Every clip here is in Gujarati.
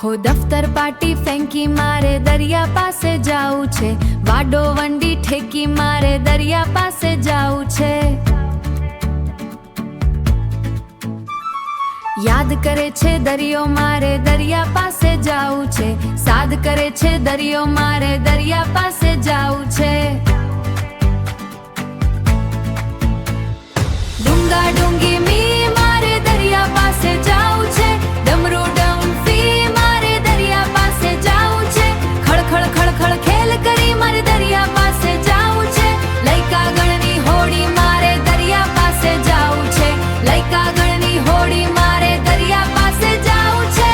હો દફતર પાટી ફેંકી મારે દરિયા પાસે જાવું છે, વાડો વંડી ઠેકી મારે દરિયા પાસે જાવું છે। યાદ કરે છે દરિયો મારે દરિયા પાસે જાવું છે, સાદ કરે છે દરિયો મારે દરિયા પાસે જાવું છે। ડુંગા ડુંગી મી મારે દરિયા પાસે જાવું છે, ડમરૂ ડમ ફી મારે દરિયા પાસે જાવું છે, ખળખળ ખળખળ ખેલ કરી મારે દરિયા પાસે જાવું છે, લઈકા ગણની હોડી મારે દરિયા પાસે જાવું છે, લઈકા ગણની હોડી મારે દરિયા પાસે જાવું છે।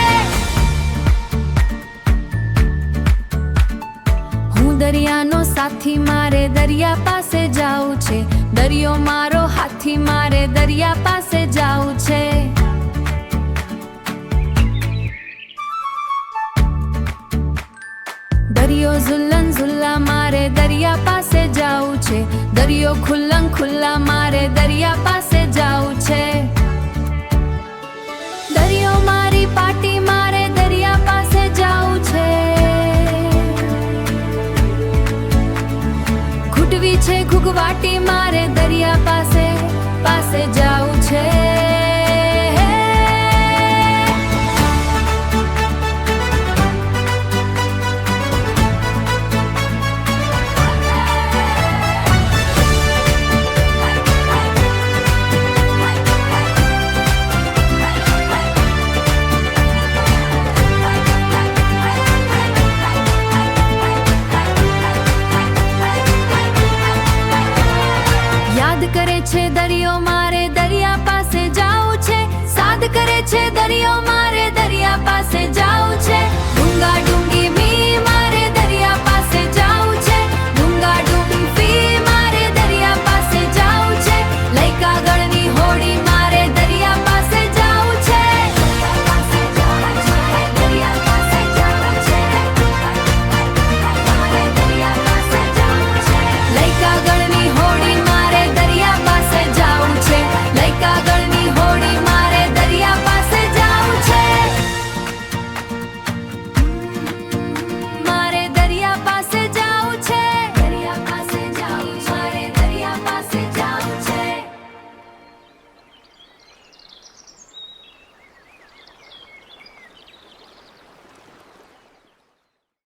હું દરિયાનો સાથી મારે દરિયા પાસે જાવું છે, દરિયો મારો હાથી મારે દરિયા પાસે જાવું છે। દરિયો ઝુલ્લન ઝુલ્લા મારે દરિયા પાસે જાવું છે, દરિયો ખુલ્લન ખુલ્લા મારે દરિયા પાસે